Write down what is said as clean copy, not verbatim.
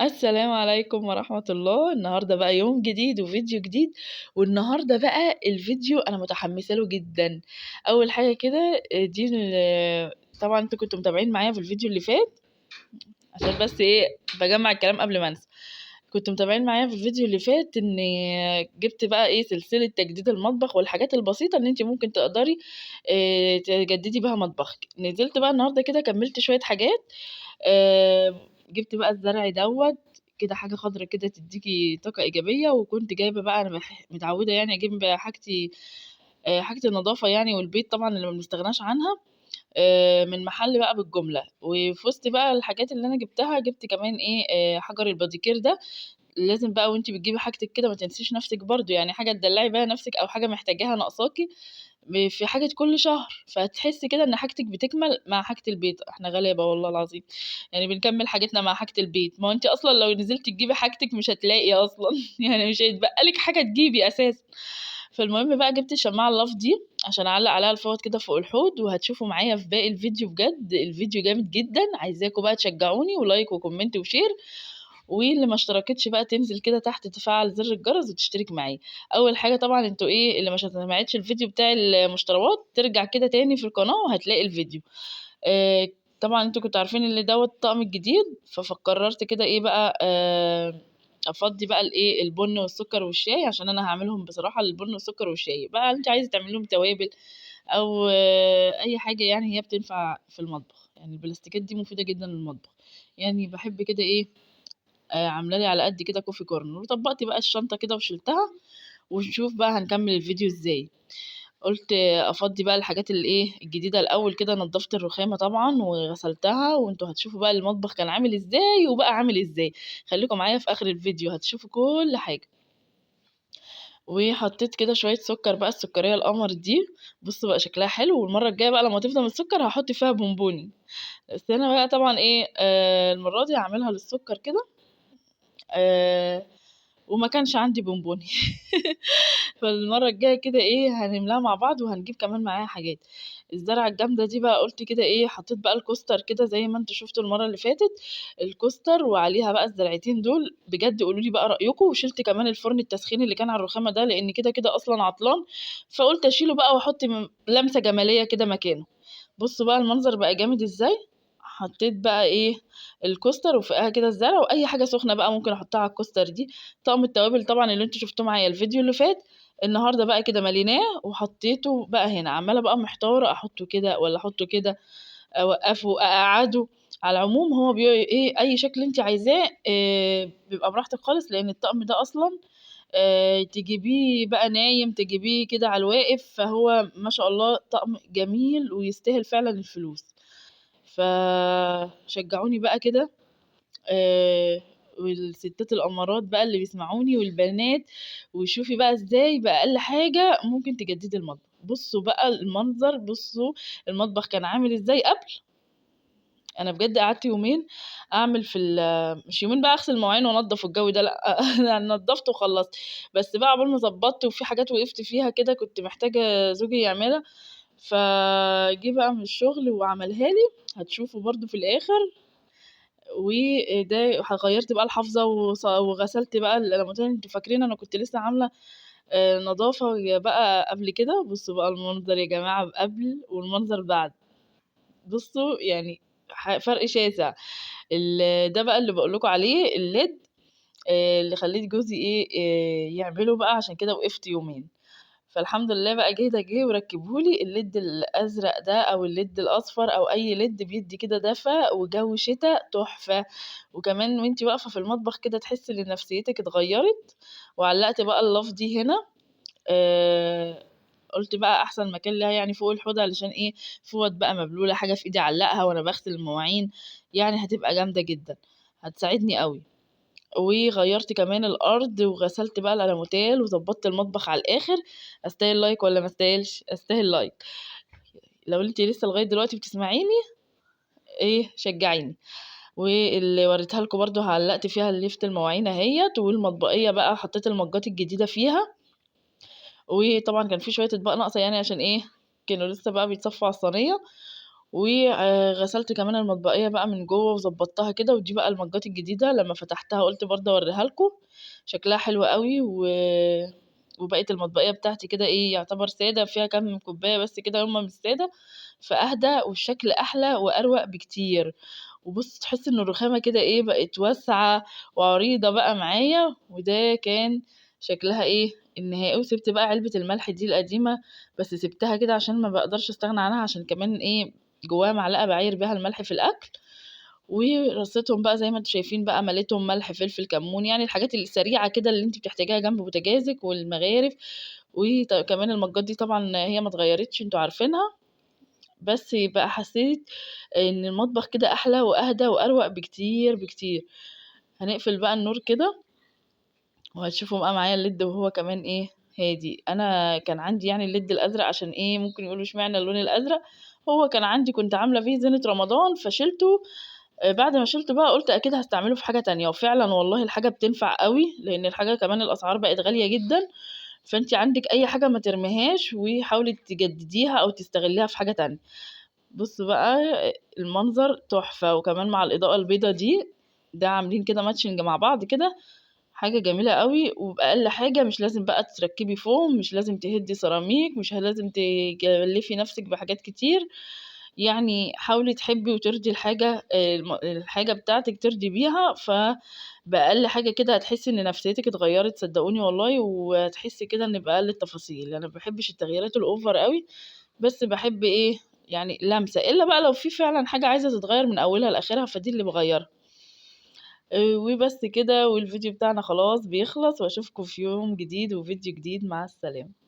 السلام عليكم ورحمة الله. النهارده بقى يوم جديد وفيديو جديد، والنهارده بقى الفيديو أنا متحمسة له جدًا. أول حاجة كده دي طبعًا أنتم كنتم متابعين معايا في الفيديو اللي فات، عشان بس إيه باجمّع الكلام قبل ما أنسى. كنتم متابعين معايا في الفيديو اللي فات إني جِبت بقى إيه سلسلة تجديد المطبخ والحاجات البسيطة اللي أنتِ ممكن تقدري تجددي بيها مطبخِك. نزلت بقى النهارده كده كمّلت شوية حاجات. جِبت بقى الزرع دوّة، كده حاجة خضرا كده تدّيكِ طاقة إيجابية، وكنت جايبة بقى أنا متعودة يعني أجيب حاجتي حاجة النضافة يعني والبيت طبعًا اللي ما بنستغناش عنها من محل بقى بالجملة. وفي وسط بقى الحاجات اللي أنا جِبتها، جِبت كمان إيه حجر الباديكير ده. لازم بقى وأنتِ بتجيبي حاجتِك كده ما تنسيش نَفْسِك برضه، يعني حاجة تدلّعي بيها نَفْسِك أو حاجة محتاجاها ناقصاكِ في حاجة كل شهر، فتحسّي كده إن حاجتِك بتكمل مع حاجة البيت. إحنا غلابة والله العظيم، يعني بنكمّل حاجتنا مع حاجة البيت. ما هو أنتِ أصلًا لو نزلتِ تجيبي حاجتِك مش هتلاقي أصلًا يعني مش هيتبقى لِك حاجة تجيبي أساسًا. فالمهم بقى جِبت الشماعة الLove دي عشان أعلّق عليها الفوط كده فوق الحوض، وهتشوفوا معايا في باقي الفيديو بجد الفيديو جامد جدًا. عايزاكم بقى تشجعوني ولايك وكومنت وشير، واللي ما اشتركتش بقى تنزل كده تحت تفعّل زر الجرس وتشترك معايا. أول حاجة طبعًا أنتم إيه اللي ما سمعتش الفيديو بتاع المشتريات ترجع كده تاني في القناة وهتلاقي الفيديو. آآ طبعًا أنتم كنتم عارفين إن دوّة الطقم الجديد، فقررت كده إيه بقى أفضّي بقى الإيه البُن والسكر والشاي، عشان أنا هاعملهم بصراحة البُن والسكر والشاي، بقى أنتِ عايزة تعملي لهم توابل أو أي حاجة يعني هي بتنفع في المطبخ. يعني البلاستيكات دي مفيدة جدًا للمطبخ. يعني باحب كده إيه عاملة لي على قد كده coffee corner، وطبّقت بقى الشنطة كده وشِلتها، ونشوف بقى هنكمّل الفيديو إزاي. قُلت أفضّي بقى الحاجات الإيه، الجديدة الأول كده. نضّفت الرخامة طبعًا وغسلتها، وأنتم هتشوفوا بقى المطبخ كان عامل إزاي وبقى عامل إزاي. خلّيكم معايا في آخر الفيديو هتشوفوا كل حاجة. وحطيت كده شوية سُكّر بقى، السُكّرية القمر دي، بُصّوا بقى شكلها حلو، والمرّة الجاية بقى لمّا تفضى من السُكّر هاحط فيها بونبوني. بس أنا بقى طبعًا إيه، المرّة دي هاعملها للسُكّر كده. آآ وما كانش عندي بونبوني فالمرّة الجاية كده إيه، هنملاها مع بعض وهنجيب كمان معاها حاجات. الزرعة الجامدة دي بقى قُلت كده إيه، حطيت بقى الكوستر كده زي ما أنتم شُفتوا المرّة اللي فاتت، الكوستر وعليها بقى الزرعتين دول. بجد قولوا لي بقى رأيكم. وشِلت كمان الفرن التسخين اللي كان على الرخامة ده، لإن كده أصلًا عطلان، فقُلت أشيله بقى وأحط لمسة جمالية كده مكانه. بُصّوا بقى المنظر بقى جامد إزاي. حطيت بقى إيه، الكوستر وفوقها كده الزرع، وأي حاجة سخنة بقى ممكن أحطها على الكوستر دي. طقم التوابل طبعًا اللي أنتم شُفتوه معايا الفيديو اللي فات، النهارده بقى كده مليناه وحطيته بقى هنا. عمّالة بقى محتارة أحطه كده والّا أحطه كده، أوقّفه، أقعّده. على العموم هو إيه، أي شكل أنتِ عايزاه بيبقى براحتك خالص، لإن الطقم ده أصلًا تجيبيه بقى نايم، تجيبيه كده على الواقف، فهو ما شاء الله طقم جميل ويستاهل فعلًا الفلوس. فشجعوني بقى كده والستات الأمارات بقى اللي بيسمعوني والبنات، وشوفي بقى إزاي بأقل حاجة ممكن تجددي المطبخ. بُصّوا بقى المنظر، بُصّوا المطبخ كان عامل إزاي قبل. أنا بجد قعدت يومين أعمل في مش يومين بقى أغسل مواعين وأنضّف والجو ده لأ أنا نضّفت وخلّصت. بس بقى عقبال ما ضبّطت وفي حاجات وقفت فيها كده كنت محتاجة زوجي يعملها، فجِه بقى من الشغل وعملها لي. هتشوفوا برضه في الآخر. وده غيّرت بقى الحافظة وغسلت بقى لمّا قُلت لهم أنتم فاكرين أنا كنت لسه عاملة نضافة بقى قبل كده. بُصّوا بقى المنظر يا جماعة قبل والمنظر بعد. بُصّوا يعني فرق شاسع. ده بقى اللي باقول لكم عليه الLED اللي خلّيت جوزي إيه، يعمله بقى عشان كده وقفت يومين. فالحمد لله بقى جه وركّبه لي الLED الأزرق ده أو الLED الأصفر أو أي LED بيدّي كده دفا وجو شتا تحفة. وكمان وأنتِ واقفة في المطبخ كده تحسّي إن نفسيتِك اتغيّرت. وعلّقت بقى الLove دي هنا. آآ قُلت بقى أحسن مكان ليها يعني فوق الحوض علشان إيه، فوط بقى مبلولة، حاجة في إيدي أعلّقها وأنا باغسل المواعين، يعني هتبقى جامدة جدًا، هتساعدني أوي. وغيّرت كمان الأرض وغسلت بقى الألموتال وضبّطت المطبخ على الآخر. أستاهل لايك والّا ما أستاهلش؟ أستاهل لايك. لو أنتِ لسه لغاية دلوقتي بتسمعيني إيه، شجّعيني. واللي وريتها لكم برضه علّقت فيها ليفة المواعين أهيّة، والمطبقية بقى حطيت المجات الجديدة فيها. وطبعًا كان في شوية أطباق ناقصة يعني عشان إيه، كانوا لسه بقى بيتصفّوا على الصينية. وغسلت كمان المطبقية بقى من جوه وظبطتها كده، ودي بقى المجات الجديدة لما فتحتها قلت برضه اوريها لكم، شكلها حلو قوي. وبقت المطبقية بتاعتي كده ايه يعتبر سادة، فيها كام كوباية بس كده هما مش سادة، فأهدى والشكل أحلى وأروق بكتير. وبص تحس ان الرخامة كده ايه بقت واسعة وعريضة بقى معايا، وده كان شكلها ايه النهائي. وسبت بقى علبة الملح دي القديمة، بس سبتها كده عشان ما بقدرش استغنى عنها، عشان كمان ايه جواها معلقة بعاير بيها الملح في الأكل. ورصيتهم بقى زي ما انتم شايفين بقى، مليتهم ملح فلفل كمون، يعني الحاجات السريعة كده اللي انت بتحتاجيها جنب بوتاجازك والمغارف. وكمان المجات دي طبعا هي ما اتغيرتش انتوا عارفينها، بس بقى حسيت ان المطبخ كده احلى واهدى واروق بكتير بكتير. هنقفل بقى النور كده، وهتشوفوا بقى معايا الليد وهو كمان ايه هادي. انا كان عندي يعني الليد الازرق، عشان ايه ممكن يقولوا اشمعنى اللون الازرق، هو كان عندي كنت عامله فيه زينة رمضان فشلته. بعد ما شلته بقى قلت اكيد هستعمله في حاجة تانية، وفعلا والله الحاجة بتنفع قوي، لان الحاجة كمان الاسعار بقت غالية جدا. فانت عندك اي حاجة ما ترميهاش، وحاولي تجدديها او تستغليها في حاجة تانية. بص بقى المنظر تحفة، وكمان مع الإضاءة البيضة دي، ده عاملين كده ماتشنج مع بعض كده، حاجة جميلة قوي. وبأقل حاجة مش لازم بقى تركبي فوم، مش لازم تهدي سيراميك، مش لازم تكلفي نفسك بحاجات كتير. يعني حاولي تحبي وترضي الحاجة الحاجة بتاعتك ترضي بيها. بأقل حاجة كده هتحسي ان نفسيتك اتغيرت، صدقوني والله، وهتحسي كده ان بأقل التفاصيل. انا مبحبش التغييرات الاوفر قوي، بس باحب إيه، يعني لمسة، إلا بقى لو في فعلًا حاجة عايزة تتغيّر من أولها لآخرها فدي اللي باغيّرها. وبس كده، والفيديو بتاعنا خلاص بيخلص، وأشوفكم في يوم جديد وفيديو جديد، مع السلامة.